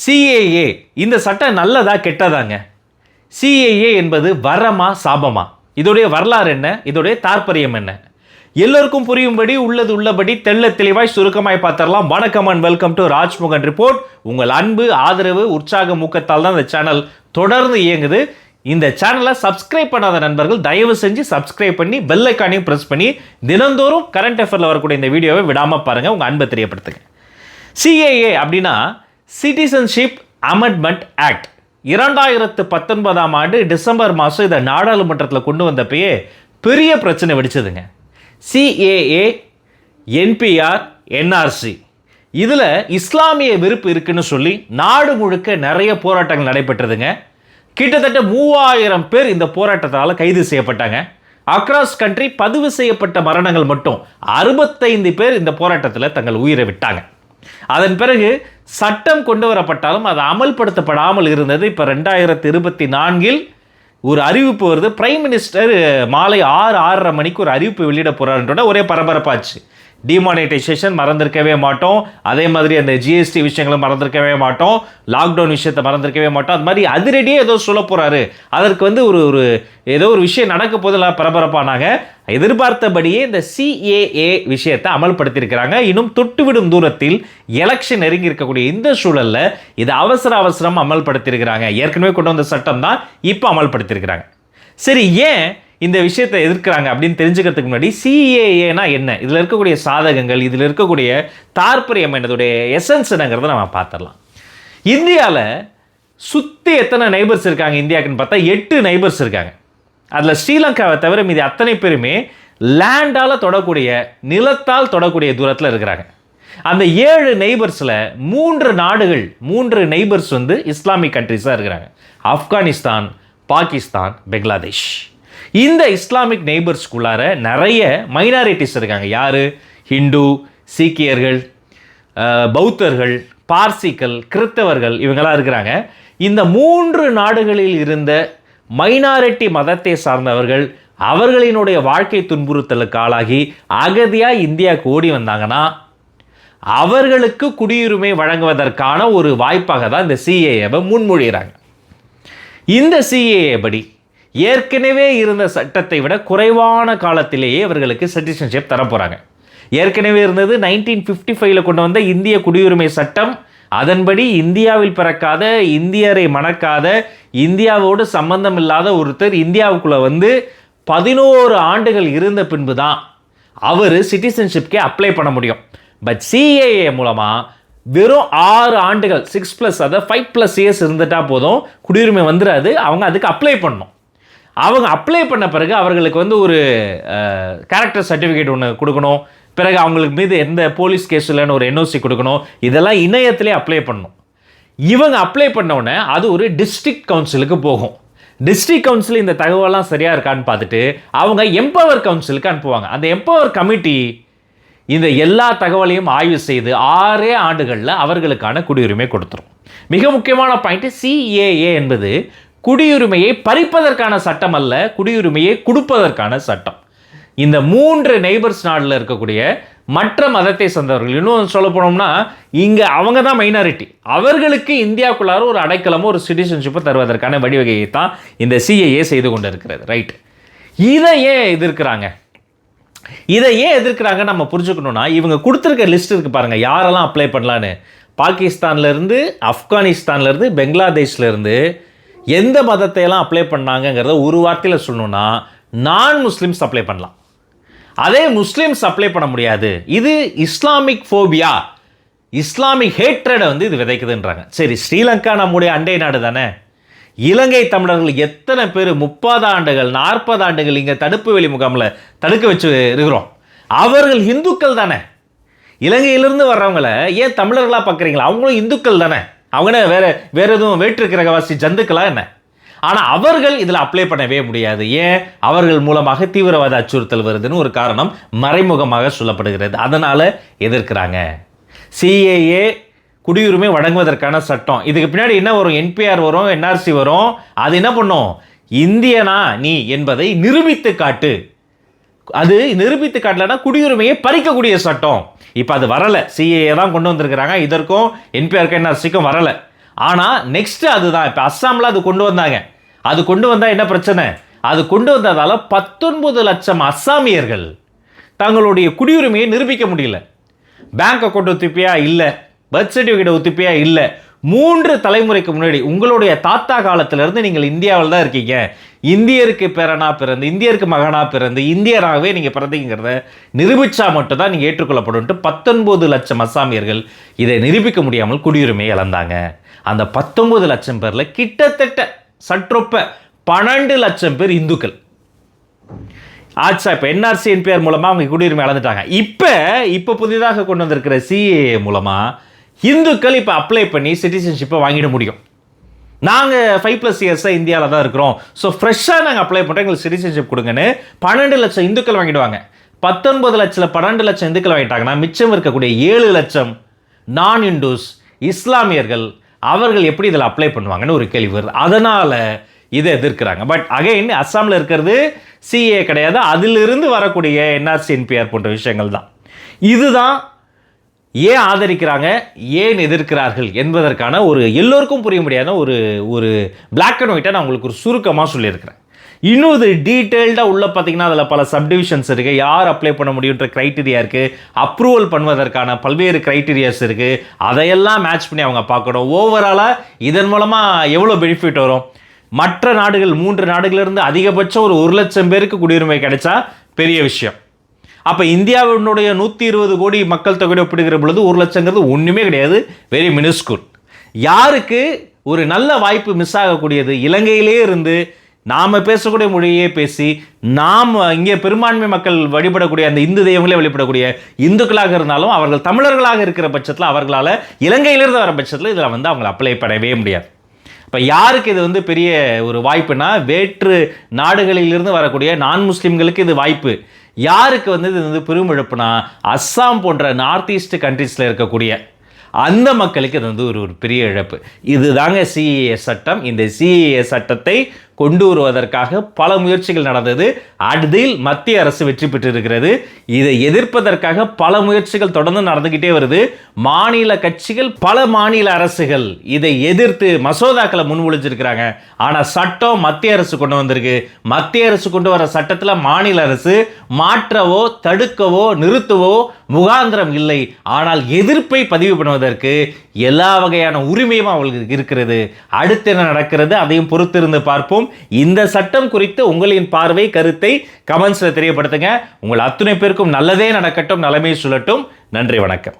CAA இந்த சட்டம் நல்லதா கெட்டதாங்க? சிஏஏ என்பது வரமா சாபமா? இதோடைய வரலாறு என்ன? இதோடைய தாற்பயம் என்ன? எல்லோருக்கும் புரியும்படி உள்ளது உள்ளபடி தெள்ள தெளிவாய் சுருக்கமாய் பார்த்துடலாம். வணக்கம் and welcome to Rajmohan report. உங்கள் அன்பு, ஆதரவு, உற்சாக ஊக்கத்தால் தான் இந்த சேனல் தொடர்ந்து இயங்குது. இந்த சேனலை சப்ஸ்கிரைப் பண்ணாத நண்பர்கள் தயவு செஞ்சு சப்ஸ்கிரைப் பண்ணி பெல் ஐக்கானையும் பிரஸ் பண்ணி தினந்தோறும் கரண்ட் அஃபேர்ல வரக்கூடிய இந்த வீடியோவை விடாம பாருங்க, உங்க அன்பை தெரியப்படுத்துங்க. சிஏஏ அப்படின்னா சிட்டிசன்ஷிப் அமெண்ட்மெண்ட் ஆக்ட். 2019 ஆண்டு டிசம்பர் மாதம் இதை நாடாளுமன்றத்தில் கொண்டு வந்தப்பயே பெரிய பிரச்சனை வெடிச்சதுங்க. சிஏஏ, என்பிஆர், என்ஆர்சி இதில் இஸ்லாமிய விருப்பு இருக்குன்னு சொல்லி நாடு முழுக்க நிறைய போராட்டங்கள் நடைபெற்றதுங்க. கிட்டத்தட்ட 3000 பேர் இந்த போராட்டத்தால் கைது செய்யப்பட்டாங்க. அக்ராஸ் கண்ட்ரி பதிவு செய்யப்பட்ட மரணங்கள் மட்டும் 65 பேர் இந்த போராட்டத்தில் தங்கள் உயிரை விட்டாங்க. அதன் பிறகு சட்டம் கொண்டு வரப்பட்டாலும் அது அமல்படுத்தப்படாமல் இருந்தது. இப்போ 2024 ஒரு அறிவிப்பு வருது. பிரைம் மினிஸ்டர் மாலை 6-6:30 மணிக்கு ஒரு அறிவிப்பு வெளியிட போறாருன்ற ஒரே பரபரப்பாச்சு. டிமானிட்டைசேஷன் மறந்திருக்கவே மாட்டோம், அதே மாதிரி அந்த ஜிஎஸ்டி விஷயங்களும் மறந்திருக்கவே மாட்டோம், லாக்டவுன் விஷயத்தை மறந்திருக்கவே மாட்டோம். அது மாதிரி அதிரடியே ஏதோ சொல்ல போறாரு, அதற்கு ஒரு ஏதோ ஒரு விஷயம் நடக்க போதெல்லாம் பரபரப்பானாங்க. எதிர்பார்த்தபடியே இந்த சிஏஏ விஷயத்தை அமல்படுத்தியிருக்கிறாங்க. இன்னும் தொட்டுவிடும் தூரத்தில் எலெக்ஷன் நெருங்கி இருக்கக்கூடிய இந்த சூழல்ல இது அவசரம் அமல்படுத்தியிருக்கிறாங்க. ஏற்கனவே கொண்டு வந்த சட்டம் தான் இப்போ அமல்படுத்தியிருக்கிறாங்க. சரி, ஏன் இந்த விஷயத்தை எதிர்க்கிறாங்க அப்படின்னு தெரிஞ்சுக்கிறதுக்கு முன்னாடி சிஏஏனா என்ன, இதில் இருக்கக்கூடிய சாதகங்கள், இதில் இருக்கக்கூடிய தாற்பயம் என்னதுடைய எசன்ஸ் என்னங்கிறத நம்ம பார்த்துடலாம். இந்தியாவில் சுற்றி எத்தனை நைபர்ஸ் இருக்காங்க இந்தியாவுக்குன்னு பார்த்தா 8 நைபர்ஸ் இருக்காங்க. அதில் ஸ்ரீலங்காவை தவிர மீது அத்தனை பேருமே லேண்டால் தொடக்கூடிய, நிலத்தால் தொடக்கூடிய தூரத்தில் இருக்கிறாங்க. அந்த 7 நெய்பர்ஸில் 3 நெய்பர்ஸ் இஸ்லாமிக் கண்ட்ரிஸாக இருக்கிறாங்க. ஆப்கானிஸ்தான், பாகிஸ்தான், பெங்களாதேஷ். இந்த இஸ்லாமிக் நெய்பர்ஸ்குள்ளார நிறைய மைனாரிட்டிஸ் இருக்காங்க. யார்? ஹிந்து, சீக்கியர்கள், பௌத்தர்கள், பார்சிகள், கிறித்தவர்கள், இவங்கெல்லாம் இருக்கிறாங்க. இந்த 3 நாடுகளில் இருந்த மைனாரிட்டி மதத்தை சார்ந்தவர்கள் அவர்களினுடைய வாழ்க்கை துன்புறுத்தலுக்கு ஆளாகி அகதியாக இந்தியாவுக்கு ஓடி வந்தாங்கன்னா அவர்களுக்கு குடியுரிமை வழங்குவதற்கான ஒரு வாய்ப்பாக தான் இந்த சிஏஏவை முன்மொழிகிறாங்க. இந்த சிஏஏ படி ஏற்கனவே இருந்த சட்டத்தை விட குறைவான காலத்திலேயே அவர்களுக்கு சிட்டிசன்ஷிப் தரப்போகிறாங்க. ஏற்கனவே இருந்தது 1955 கொண்டு வந்த இந்திய குடியுரிமை சட்டம். அதன்படி இந்தியாவில் பிறக்காத, இந்தியரை மணக்காத, இந்தியாவோடு சம்பந்தம் இல்லாத ஒருத்தர் இந்தியாவுக்குள்ளே 11 ஆண்டுகள் இருந்த பின்பு தான் அவர் சிட்டிசன்ஷிப்கே அப்ளை பண்ண முடியும். பட் சிஏஏ மூலமாக வெறும் 6 ஆண்டுகள் 6+, அதாவது 5+ இயர்ஸ் இருந்துட்டா போதும், குடியுரிமை வந்துடாது. அவங்க அதுக்கு அப்ளை பண்ணணும். அவங்க அப்ளை பண்ண பிறகு அவர்களுக்கு ஒரு கேரக்டர் சர்டிஃபிகேட் ஒன்று கொடுக்கணும். பிறகு அவங்களுக்கு மீது எந்த போலீஸ் கேஸ் இல்லைன்னு ஒரு என்ஓசி கொடுக்கணும். இதெல்லாம் இணையத்திலே அப்ளை பண்ணணும். இவங்க அப்ளை பண்ண உடனே அது ஒரு டிஸ்ட்ரிக்ட் கவுன்சிலுக்கு போகும். டிஸ்ட்ரிக்ட் கவுன்சில் இந்த தகவலாம் சரியாக இருக்கான்னு பார்த்துட்டு அவங்க எம்பவர் கவுன்சிலுக்கு அனுப்புவாங்க. அந்த எம்பவர் கமிட்டி இந்த எல்லா தகவலையும் ஆய்வு செய்து 6 ஆண்டுகளில் அவர்களுக்கான குடியுரிமை கொடுத்துரும். மிக முக்கியமான பாயிண்ட், சிஏஏ என்பது குடியுரிமையை பறிப்பதற்கான சட்டம் அல்ல, குடியுரிமையை கொடுப்பதற்கான சட்டம். இந்த 3 நெய்பர்ஸ் நாட்டில் இருக்கக்கூடிய மற்ற மதத்தை சார்ந்தவர்கள், இன்னும் சொல்ல போனோம்னா இங்கே அவங்க தான் மைனாரிட்டி, அவர்களுக்கு இந்தியாவுக்குள்ளார ஒரு அடைக்கலமோ ஒரு சிட்டிசன்ஷிப்பை தருவதற்கான வழிவகையை தான் இந்த சிஏஏ செய்து கொண்டு இருக்கிறது. ரைட். இதை ஏன் எதிர்க்கிறாங்க நம்ம புரிஞ்சுக்கணும்னா, இவங்க கொடுத்துருக்க லிஸ்ட் இருக்கு பாருங்க, யாரெல்லாம் அப்ளை பண்ணலான்னு. பாகிஸ்தான்லேருந்து, ஆப்கானிஸ்தான்லேருந்து, பெங்களாதேஷ்லேருந்து எந்த மதத்தையெல்லாம் அப்ளை பண்ணாங்கிறத ஒரு வார்த்தையில் சொல்லணும்னா நான் முஸ்லிம்ஸ் அப்ளை பண்ணலாம். அதே முஸ்லிம்ஸ் அப்ளை பண்ண முடியாது. இது இஸ்லாமிக் ஃபோபியா, இஸ்லாமிக் ஹேட்ரடை இது விதைக்குதுன்றாங்க. சரி, ஸ்ரீலங்கா நம்முடைய அண்டை நாடு தானே. இலங்கை தமிழர்கள் எத்தனை பேர் 30 ஆண்டுகள் 40 ஆண்டுகள் இங்கே தடுப்பு வேலி முகாமில் தடுக்க வச்சு இருக்கிறோம். அவர்கள் இந்துக்கள் தானே. இலங்கையிலிருந்து வர்றவங்கள ஏன் தமிழர்களாக பார்க்குறீங்களா? அவங்களும் இந்துக்கள் தானே. அவங்க வேற எதுவும் வேற்று கிரகவாசி ஜந்துக்களா என்ன? ஆனால் அவர்கள் இதில் அப்ளை பண்ணவே முடியாது. ஏன்? அவர்கள் மூலமாக தீவிரவாத அச்சுறுத்தல் வருதுன்னு ஒரு காரணம் மறைமுகமாக சொல்லப்படுகிறது. அதனால் எதிர்க்கிறாங்க. சிஏஏ குடியுரிமை வழங்குவதற்கான சட்டம். இதுக்கு பின்னாடி என்ன வரும்? என்பிஆர் வரும், என்ஆர்சி வரும். அது என்ன பண்ணும்? இந்தியனா நீ என்பதை நிரூபித்து காட்டு. அது நிரூபித்து காட்டலன்னா குடியுரிமையை பறிக்கக்கூடிய சட்டம். இப்போ அது வரலை. சிஏஏ தான் கொண்டு வந்திருக்கிறாங்க. இதற்கும் என்பிஆருக்கு என்ஆர்சிக்கும் வரலை. ஆனால் நெக்ஸ்ட் அதுதான் இப்போ அஸ்ஸாமில் அது கொண்டு வந்தாங்க. அது கொண்டு வந்தால் என்ன பிரச்சனை? அது கொண்டு வந்ததால் 19 லட்சம் அஸ்ஸாமியர்கள் தங்களுடைய குடியுரிமையை நிரூபிக்க முடியல. பேங்க் அக்கௌண்ட் ஒத்துப்பியா? இல்லை. பர்த் சர்டிஃபிகேட் ஒத்துப்பியா? இல்லை. 3 தலைமுறைக்கு முன்னாடி உங்களுடைய தாத்தா காலத்திலிருந்து நீங்கள் இந்தியாவில் தான் இருக்கீங்க, இந்தியருக்கு பேரனா பிறந்து, இந்தியருக்கு மகனா பிறந்து, இந்தியராகவே நீங்கள் பிறந்தீங்கிறத நிரூபித்தா மட்டும்தான் நீங்கள் ஏற்றுக்கொள்ளப்படும். 19 லட்சம் அஸ்ஸாமியர்கள் இதை நிரூபிக்க முடியாமல் குடியுரிமையை இழந்தாங்க. அந்த 19 லட்சம் பேரில் கிட்டத்தட்ட சற்றொப்ப 12 லட்சம் பேர் இந்துக்கள். ஆச்சா, இப்போ என்ஆர்சி என்பிஆர் மூலமாக அவங்க குடியுரிமை இழந்துட்டாங்க. இப்போ புதிதாக கொண்டு வந்திருக்கிற சிஏஏ மூலமாக இந்துக்கள் இப்போ அப்ளை பண்ணி சிட்டிசன்ஷிப்பை வாங்கிட முடியும். நாங்கள் 5+ இயர்ஸாக இந்தியாவில் தான் இருக்கிறோம், ஸோ ஃப்ரெஷ்ஷாக நாங்கள் அப்ளை பண்ணுறோம், எங்களுக்கு சிட்டிசன்ஷிப் கொடுங்கன்னு 12 லட்சம் இந்துக்கள் வாங்கிடுவாங்க. 19 லட்சத்தில் 12 லட்சம் இந்துக்கள் வாங்கிட்டாங்கன்னா மிச்சம் இருக்கக்கூடிய 7 லட்சம் நான் இந்துஸ் இஸ்லாமியர்கள் அவர்கள் எப்படி இதில் அப்ளை பண்ணுவாங்கன்னு ஒரு கேள்வி வருது. அதனால் இதை எதிர்க்கிறாங்க. பட் அகைன் அஸ்ஸாமில் இருக்கிறது சிஏ கிடையாது, அதிலிருந்து வரக்கூடிய என்ஆர்சி என்பிஆர் போன்ற விஷயங்கள் தான். இதுதான் ஏன் ஆதரிக்கிறாங்க, ஏன் எதிர்க்கிறார்கள் என்பதற்கான ஒரு எல்லோருக்கும் புரிய முடியாத ஒரு பிளாக் அண்ட் ஒயிட்டாக நான் உங்களுக்கு ஒரு சுருக்கமாக சொல்லியிருக்கிறேன். இன்னும் இது டீட்டெயில்டாக உள்ள பார்த்தீங்கன்னா அதில் பல சப்டிவிஷன்ஸ் இருக்குது, யார் அப்ளை பண்ண முடியுன்ற க்ரைட்டீரியா இருக்குது, அப்ரூவல் பண்ணுவதற்கான பல்வேறு க்ரைட்டீரியாஸ் இருக்குது, அதையெல்லாம் மேட்ச் பண்ணி அவங்க பார்க்கணும். ஓவராலாக இதன் மூலமாக எவ்வளோ பெனிஃபிட் வரும்? மற்ற நாடுகள் 3 நாடுகளிலிருந்து அதிகபட்சம் ஒரு 1 லட்சம் பேருக்கு குடியுரிமை கிடைச்சா பெரிய விஷயம். அப்போ இந்தியாவினுடைய 120 கோடி மக்கள் தொகையோடு ஒப்பிடுகிற பொழுது 1 லட்சங்கிறது ஒன்றுமே கிடையாது, வெரி மினிஸ்கூல். யாருக்கு ஒரு நல்ல வாய்ப்பு மிஸ் ஆகக்கூடியது? இலங்கையிலே இருந்து நாம் பேசக்கூடிய மொழியே பேசி நாம் இங்கே பெரும்பான்மை மக்கள் வழிபடக்கூடிய அந்த இந்து தெய்வங்களே வழிபடக்கூடிய இந்துக்களாக இருந்தாலும் அவர்கள் தமிழர்களாக இருக்கிற பட்சத்தில் அவர்களால் இலங்கையிலிருந்து வர பட்சத்தில் இதில் அவங்களை அப்ளை பண்ணவே முடியாது. இப்போ யாருக்கு இது பெரிய ஒரு வாய்ப்புனா, வேற்று நாடுகளிலிருந்து வரக்கூடிய நான் முஸ்லீம்களுக்கு இது வாய்ப்பு. யாருக்கு இது பெரும் இழப்புனா, அஸ்ஸாம் போன்ற நார்த் ஈஸ்ட் கண்ட்ரீஸில் இருக்கக்கூடிய அந்த மக்களுக்கு இது ஒரு பெரிய இழப்பு. இதுதாங்க சிஏஏ சட்டம். இந்த சிஏஏ சட்டத்தை கொண்டு வருவதற்காக பல முயற்சிகள் நடந்தது. அதில் மத்திய அரசு வெற்றி பெற்றிருக்கிறது. இதை எதிர்ப்பதற்காக பல முயற்சிகள் தொடர்ந்து நடந்துகிட்டே வருது. மாநில கட்சிகள், பல மாநில அரசுகள் இதை எதிர்த்து மசோதாக்களை முன்மொழிஞ்சிருக்கிறாங்க. ஆனால் சட்டம் மத்திய அரசு கொண்டு வந்திருக்கு. மத்திய அரசு கொண்டு வர சட்டத்தில் மாநில அரசு மாற்றவோ தடுக்கவோ நிறுத்தவோ முகாந்திரம் இல்லை. ஆனால் எதிர்ப்பை பதிவு பண்ணுவதற்கு எல்லா வகையான உரிமையும் அவர்களுக்கு இருக்கிறது. அடுத்து என்ன நடக்கிறது அதையும் பொறுத்திருந்து பார்ப்போம். இந்த சட்டம் குறித்து உங்களின் பார்வை, கருத்தை கமெண்ட்ஸ்ல தெரியப்படுத்துங்க. உங்கள் அத்துணை பேருக்கும் நல்லதே நடக்கட்டும், நலமே சொல்லட்டும். நன்றி, வணக்கம்.